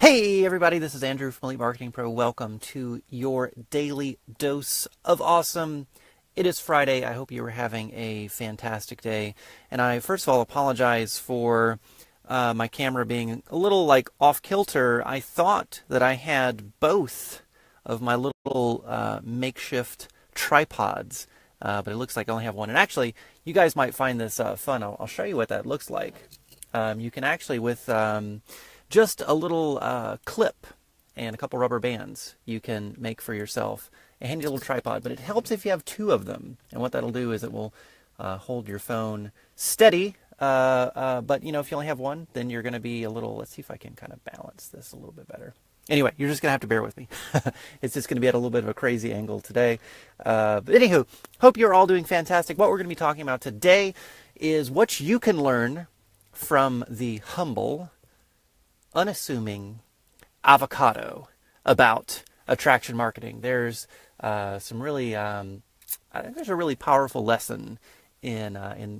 Hey everybody, this is Andrew from Elite Marketing Pro. Welcome to your daily dose of awesome. It is Friday. I hope you are having a fantastic day. And I first of all apologize for my camera being a little off kilter. I thought that I had both of my little makeshift tripods, but it looks like I only have one. And actually, you guys might find this fun. I'll show you what that looks like. You can actually, with just a little clip and a couple rubber bands, you can make for yourself a handy little tripod. But it helps if you have two of them. And what that'll do is it will hold your phone steady. But, you know, if you only have one, then you're going to be a little, let's see if I can kind of balance this a little bit better. Anyway, you're just going to have to bear with me. It's just going to be at a little bit of a crazy angle today. But anywho, hope you're all doing fantastic. What we're going to be talking about today is what you can learn from the humble, unassuming Avocado about attraction marketing. There's some really, I think there's a really powerful lesson in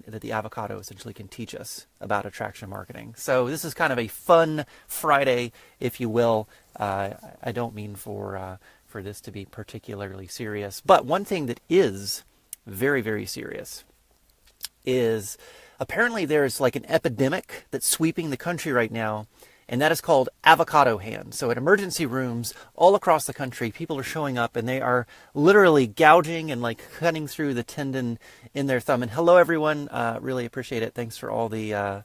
that the avocado essentially can teach us about attraction marketing. So this is kind of a fun Friday, if you will. I don't mean for this to be particularly serious, but one thing that is very, very serious is apparently there's like an epidemic that's sweeping the country right now, and that is called avocado hand. So at emergency rooms all across the country, people are showing up and they are literally gouging and like cutting through the tendon in their thumb. And hello everyone, really appreciate it. Thanks for all the,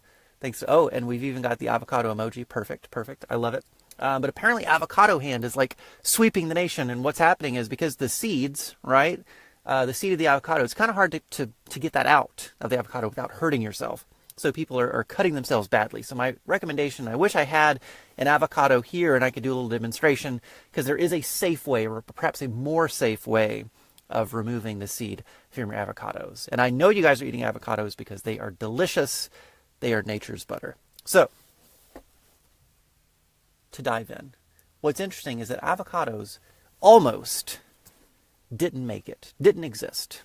oh, and we've even got the avocado emoji. Perfect, perfect. I love it. But apparently avocado hand is like sweeping the nation. And what's happening is because the seeds, right? The seed of the avocado, it's kind of hard to get that out of the avocado without hurting yourself. So people are cutting themselves badly. So my recommendation, I wish I had an avocado here and I could do a little demonstration, because there is a safe way, or perhaps a more safe way, of removing the seed from your avocados. And I know you guys are eating avocados because they are delicious. They are nature's butter. So to dive in, what's interesting is that avocados almost didn't make it, didn't exist,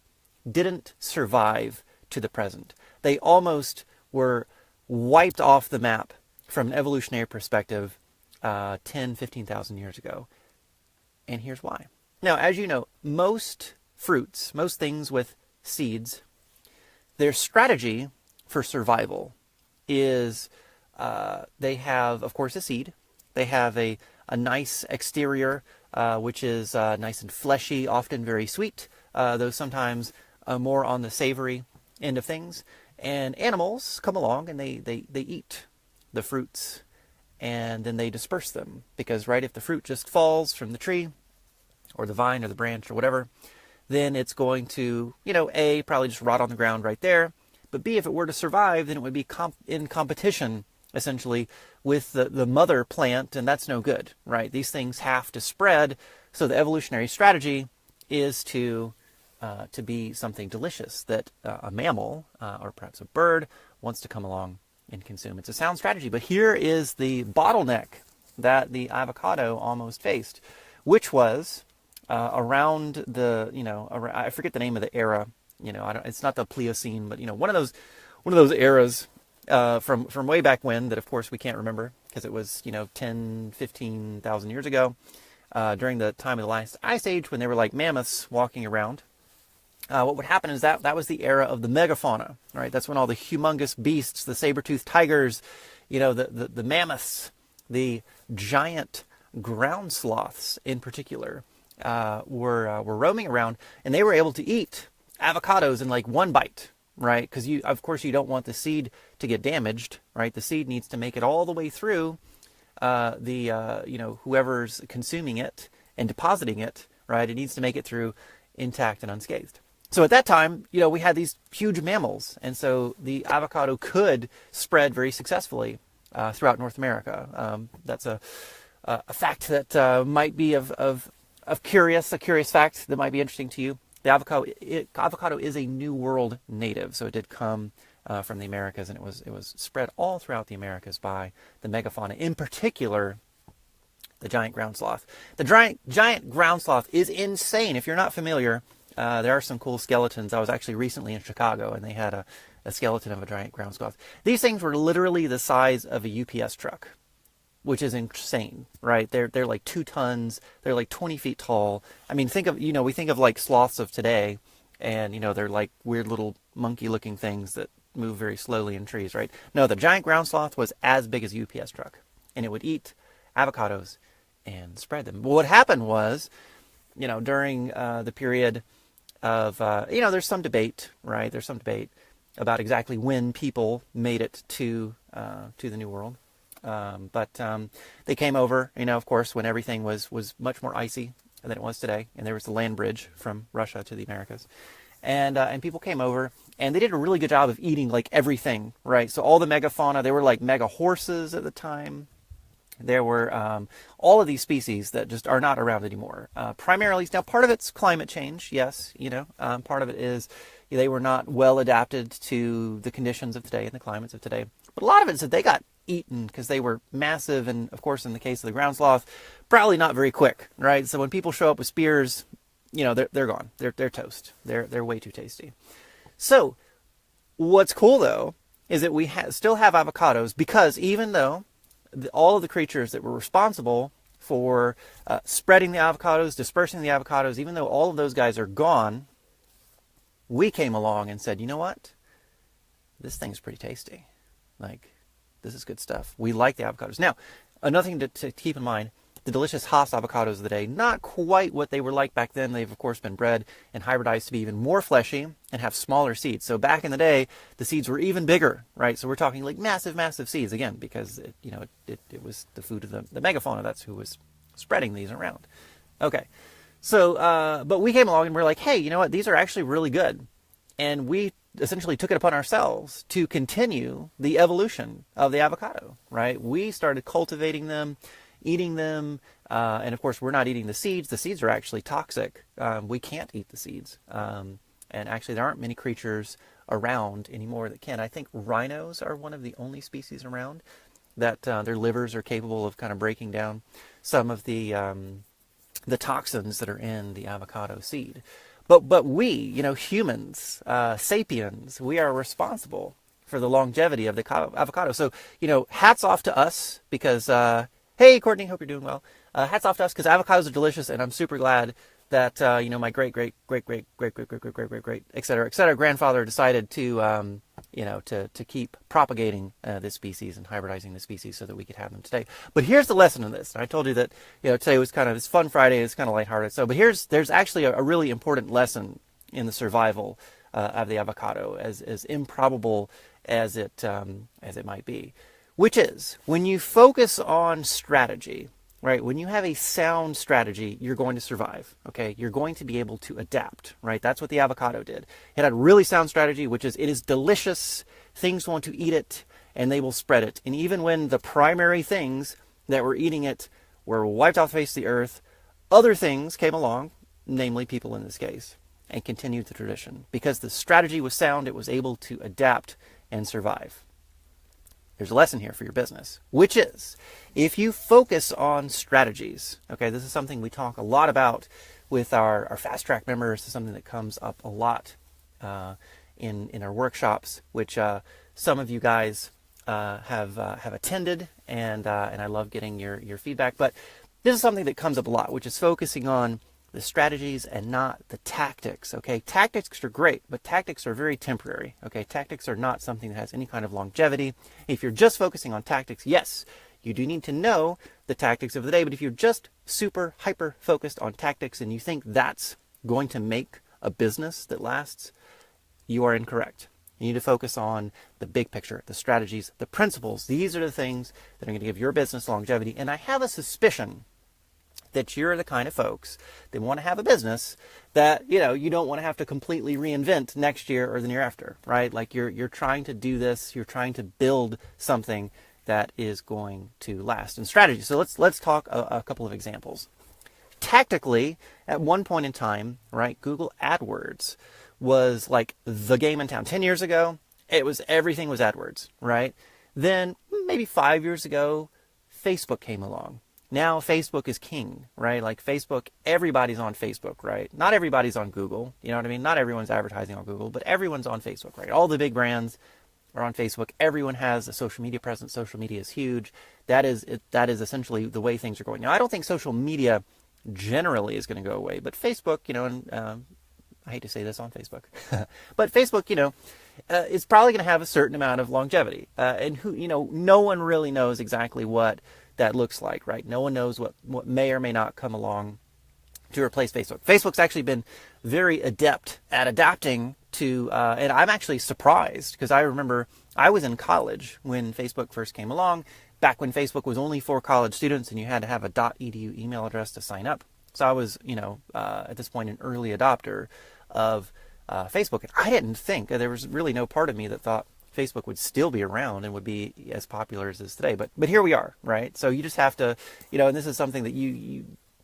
didn't survive to the present. They almost were wiped off the map from an evolutionary perspective 10, 15,000 years ago. And here's why. Now, as you know, most fruits, most things with seeds, their strategy for survival is they have, of course, a seed. They have a nice exterior, which is nice and fleshy, often very sweet, though sometimes more on the savory end of things. And animals come along and they eat the fruits, and then they disperse them, because right, if the fruit just falls from the tree or the vine or the branch or whatever, then it's going to, you know, A, probably just rot on the ground right there, but B, if it were to survive, then it would be in competition essentially with the mother plant, and that's no good, right? These things have to spread. So the evolutionary strategy is to be something delicious that a mammal or perhaps a bird wants to come along and consume. It's a sound strategy, but here is the bottleneck that the avocado almost faced, which was around the, you know, I forget the name of the era. You know, it's not the Pliocene, but you know, one of those eras from way back when that, of course, we can't remember because it was, you know, 10, 15,000 years ago, during the time of the last ice age, when they were like mammoths walking around. What would happen is that was the era of the megafauna, right? That's when all the humongous beasts, the saber-toothed tigers, you know, the mammoths, the giant ground sloths in particular, were roaming around, and they were able to eat avocados in like one bite, right? Because of course, you don't want the seed to get damaged, right? The seed needs to make it all the way through you know, whoever's consuming it and depositing it, right? It needs to make it through intact and unscathed. So at that time, you know, we had these huge mammals, and so the avocado could spread very successfully throughout North America. That's a fact that might be a curious fact that might be interesting to you. The avocado is a New World native, so it did come from the Americas, and it was spread all throughout the Americas by the megafauna, in particular the giant ground sloth. The giant ground sloth is insane. If you're not familiar, there are some cool skeletons. I was actually recently in Chicago, and they had a skeleton of a giant ground sloth. These things were literally the size of a UPS truck. which is insane, right? They're like 2 tons. They're like 20 feet tall. I mean, think of, we think of like sloths of today, and they're like weird little monkey-looking things that move very slowly in trees, right? No, the giant ground sloth was as big as a UPS truck, and it would eat avocados and spread them. But what happened was, during the period of, there's some debate, right? There's some debate about exactly when people made it to the New World. But they came over, of course, when everything was much more icy than it was today, and there was the land bridge from Russia to the Americas, and people came over, and they did a really good job of eating like everything, right? So all the megafauna, they were like mega horses at the time. There were all of these species that just are not around anymore. Primarily, now part of it's climate change, yes, part of it is they were not well adapted to the conditions of today and the climates of today. But a lot of it is that they got eaten because they were massive, and of course, in the case of the ground sloth, probably not very quick, right? So when people show up with spears, they're gone. They're toast. They're way too tasty. So what's cool though is that we still have avocados, because even though all of the creatures that were responsible for spreading the avocados, dispersing the avocados, even though all of those guys are gone, we came along and said, you know what? This thing's pretty tasty. Like, this is good stuff. We like the avocados. Now, another thing to keep in mind, the delicious Hass avocados of the day, not quite what they were like back then. They've, of course, been bred and hybridized to be even more fleshy and have smaller seeds. So back in the day, the seeds were even bigger, right? So we're talking like massive, massive seeds, again, because it was the food of the megafauna. That's who was spreading these around. Okay, so, but we came along and we're like, hey, you know what? These are actually really good. And we essentially took it upon ourselves to continue the evolution of the avocado, right? We started cultivating them, eating them, and of course we're not eating the seeds. The seeds are actually toxic. We can't eat the seeds. And actually there aren't many creatures around anymore that can. I think rhinos are one of the only species around that their livers are capable of kind of breaking down some of the toxins that are in the avocado seed. But we, humans, sapiens, we are responsible for the longevity of the avocado. So, hats off to us because, hey, Courtney, hope you're doing well. Hats off to us because avocados are delicious, and I'm super glad that, my great, et cetera, grandfather decided to, to keep propagating this species and hybridizing the species so that we could have them today. But here's the lesson in this. I told you that, today was kind of, it's Fun Friday, it's kind of lighthearted. So, but there's actually a really important lesson in the survival of the avocado, as improbable as it might be, which is when you focus on strategy. Right, when you have a sound strategy, you're going to survive, okay? You're going to be able to adapt, right? That's what the avocado did. It had a really sound strategy, which is it is delicious, things want to eat it, and they will spread it. And even when the primary things that were eating it were wiped off the face of the earth, other things came along, namely people in this case, and continued the tradition. Because the strategy was sound, it was able to adapt and survive. There's a lesson here for your business, which is if you focus on strategies, okay, this is something we talk a lot about with our Fast Track members. This is something that comes up a lot in our workshops, which some of you guys have attended, and I love getting your feedback. But this is something that comes up a lot, which is focusing on the strategies and not the tactics, okay? Tactics are great, but tactics are very temporary, okay? Tactics are not something that has any kind of longevity. If you're just focusing on tactics, yes, you do need to know the tactics of the day, but if you're just super hyper focused on tactics and you think that's going to make a business that lasts, you are incorrect. You need to focus on the big picture, the strategies, the principles. These are the things that are going to give your business longevity, and I have a suspicion that you're the kind of folks that want to have a business that, you don't want to have to completely reinvent next year or the year after, right? Like you're trying to do this, you're trying to build something that is going to last. And strategy. So let's talk a couple of examples. Tactically, at one point in time, right, Google AdWords was like the game in town. 10 years ago, everything was AdWords, right? Then maybe 5 years ago, Facebook came along. Now Facebook is king, right? Like Facebook, everybody's on Facebook, right? Not everybody's on Google, you know what I mean? Not everyone's advertising on Google, but everyone's on Facebook, right? All the big brands are on Facebook. Everyone has a social media presence. Social media is huge. That is essentially the way things are going. Now, I don't think social media generally is going to go away, but Facebook, and I hate to say this on Facebook, but Facebook, is probably going to have a certain amount of longevity. And no one really knows exactly what that looks like, right? No one knows what may or may not come along to replace Facebook. Facebook's actually been very adept at adapting to, and I'm actually surprised because I remember I was in college when Facebook first came along, back when Facebook was only for college students and you had to have a .edu email address to sign up. So I was, at this point, an early adopter of Facebook. And I didn't think, there was really no part of me that thought Facebook would still be around and would be as popular as it is today. But here we are, right? So you just have to, and this is something that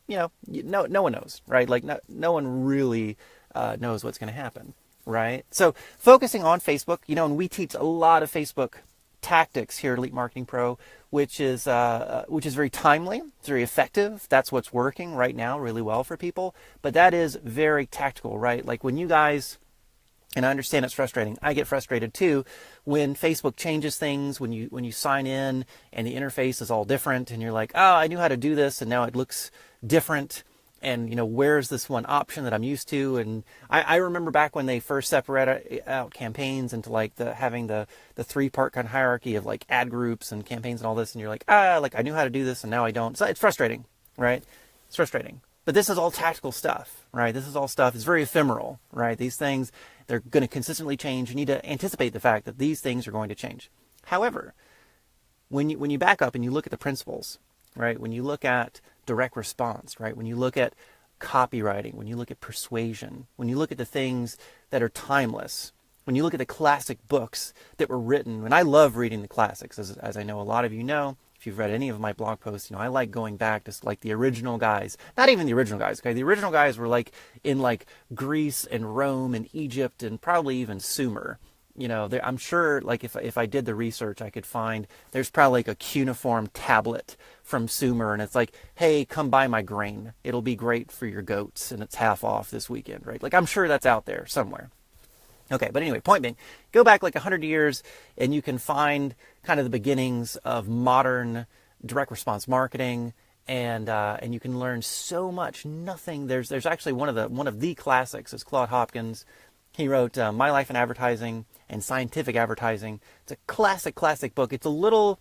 no one knows, right? Like no one really knows what's going to happen, right? So focusing on Facebook, and we teach a lot of Facebook tactics here at Elite Marketing Pro, which is very timely, it's very effective. That's what's working right now really well for people. But that is very tactical, right? Like when you guys, and I understand it's frustrating. I get frustrated too when Facebook changes things, when you sign in and the interface is all different and you're like, oh, I knew how to do this and now it looks different. And, where's this one option that I'm used to? And I remember back when they first separated out campaigns into like having the 3-part kind of hierarchy of like ad groups and campaigns and all this. And you're like, I knew how to do this and now I don't. So it's frustrating, right? It's frustrating. But this is all tactical stuff, right? This is all stuff. It's very ephemeral, right? These things, they're going to consistently change. You need to anticipate the fact that these things are going to change. However, when you back up and you look at the principles, right? When you look at direct response, right? When you look at copywriting, when you look at persuasion, when you look at the things that are timeless, when you look at the classic books that were written, and I love reading the classics, as I know a lot of you know, if you've read any of my blog posts, I like going back to like the original guys, not even the original guys, okay? The original guys were like in like Greece and Rome and Egypt and probably even Sumer. I'm sure like if I did the research, I could find there's probably like a cuneiform tablet from Sumer and it's like, hey, come buy my grain. It'll be great for your goats and it's half off this weekend, right? Like I'm sure that's out there somewhere. Okay, but anyway, point being, go back like 100 years and you can find kind of the beginnings of modern direct response marketing, and you can learn so much. There's actually one of the classics is Claude Hopkins. He wrote My Life in Advertising and Scientific Advertising. It's a classic book. It's a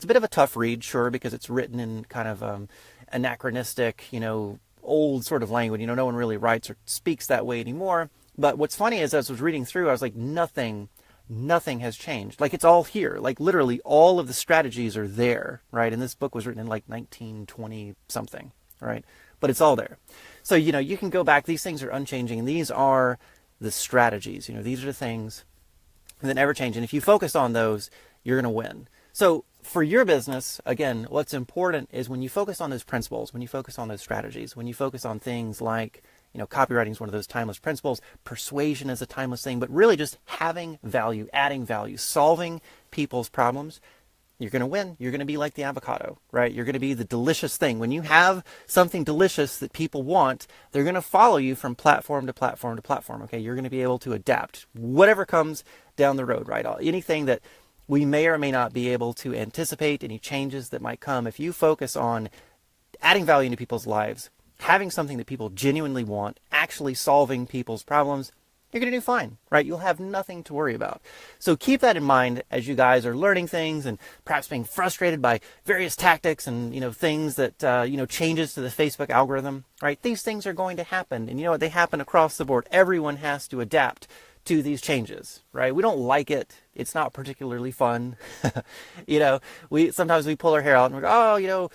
bit of a tough read, sure, because it's written in kind of anachronistic, old sort of language. No one really writes or speaks that way anymore. But what's funny is as I was reading through, I was like, nothing has changed. Like it's all here. Like literally all of the strategies are there, right? And this book was written in like 1920 something, right? But it's all there. So, you can go back. These things are unchanging. And these are the strategies. These are the things that never change. And if you focus on those, you're going to win. So for your business, again, what's important is when you focus on those principles, when you focus on those strategies, when you focus on things like, copywriting is one of those timeless principles. Persuasion is a timeless thing, but really just having value, adding value, solving people's problems. You're going to win. You're going to be like the avocado, right? You're going to be the delicious thing. When you have something delicious that people want, they're going to follow you from platform to platform to platform, okay? You're going to be able to adapt whatever comes down the road, right? Anything that we may or may not be able to anticipate, any changes that might come. If you focus on adding value into people's lives, having something that people genuinely want, actually solving people's problems, you're going to do fine, right? You'll have nothing to worry about. So keep that in mind as you guys are learning things and perhaps being frustrated by various tactics and, things that, changes to the Facebook algorithm, right? These things are going to happen. And they happen across the board. Everyone has to adapt to these changes, right? We don't like it. It's not particularly fun. Sometimes we pull our hair out and we go, oh,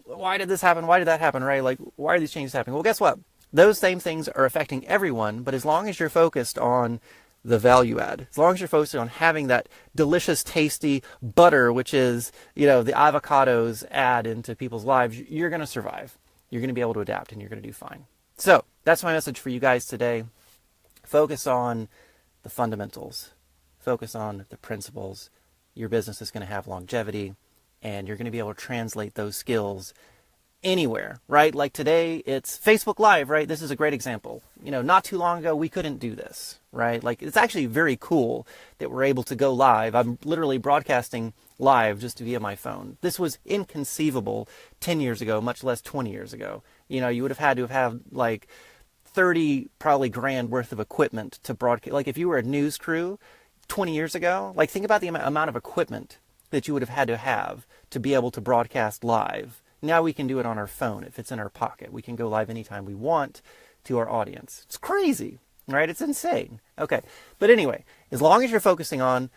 why did this happen? Why did that happen, right? Like, why are these changes happening? Well, guess what? Those same things are affecting everyone, but as long as you're focused on the value add, as long as you're focused on having that delicious, tasty butter, which is, the avocados add into people's lives, you're going to survive. You're going to be able to adapt and you're going to do fine. So that's my message for you guys today. Focus on the fundamentals. Focus on the principles. Your business is going to have longevity. And you're going to be able to translate those skills anywhere, right? Like today, it's Facebook Live, right? This is a great example. Not too long ago, we couldn't do this, right? Like, it's actually very cool that we're able to go live. I'm literally broadcasting live just via my phone. This was inconceivable 10 years ago, much less 20 years ago. You would have had to have like 30 probably grand worth of equipment to broadcast. Like, if you were a news crew 20 years ago, like, think about the amount of equipment that you would have had to be able to broadcast live. Now we can do it on our phone. If it's in our pocket, we can go live anytime we want to our audience. It's crazy, right? It's insane. Okay. But anyway, as long as you're focusing on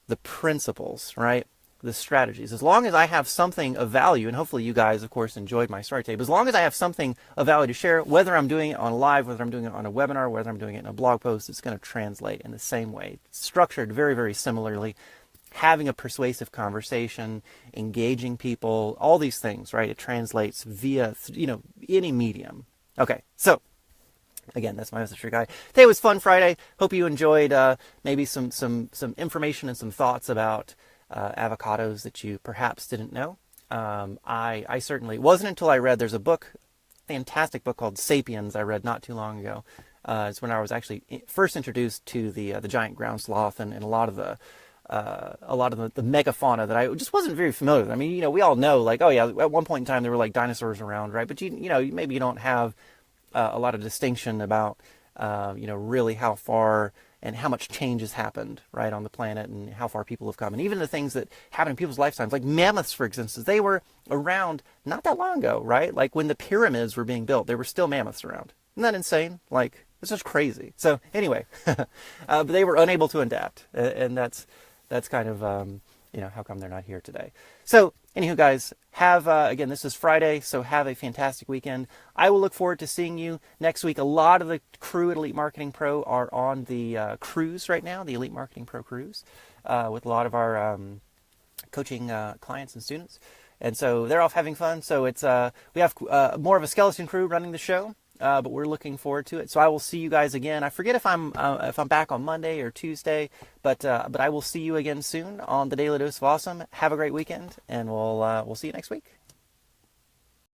the principles, right? The strategies, as long as I have something of value, and hopefully you guys, of course, enjoyed my story tape, as long as I have something of value to share, whether I'm doing it on live, whether I'm doing it on a webinar, whether I'm doing it in a blog post, it's going to translate in the same way. It's structured very, very similarly. Having a persuasive conversation, engaging people, all these things, right? It translates via, any medium. Okay, so again, that's my message for you guys. Today was Fun Friday. Hope you enjoyed maybe some information and some thoughts about avocados that you perhaps didn't know. I certainly, it wasn't until I read, there's a book, fantastic book called Sapiens I read not too long ago. It's when I was actually first introduced to the giant ground sloth and a lot of the megafauna that I just wasn't very familiar with. I mean, we all know, like, oh yeah, at one point in time there were like dinosaurs around, right? But maybe you don't have a lot of distinction about, really how far and how much change has happened, right, on the planet, and how far people have come. And even the things that happen in people's lifetimes, like mammoths, for instance, they were around not that long ago, right? Like when the pyramids were being built, there were still mammoths around. Isn't that insane? Like, it's just crazy. So anyway, but they were unable to adapt, and that's kind of, how come they're not here today. So, anywho, guys, again, this is Friday, so have a fantastic weekend. I will look forward to seeing you next week. A lot of the crew at Elite Marketing Pro are on the cruise right now, the Elite Marketing Pro cruise, with a lot of our coaching clients and students. And so they're off having fun. So it's we have more of a skeleton crew running the show. But we're looking forward to it. So I will see you guys again. I forget if I'm back on Monday or Tuesday, but I will see you again soon on the Daily Dose of Awesome. Have a great weekend, and we'll see you next week.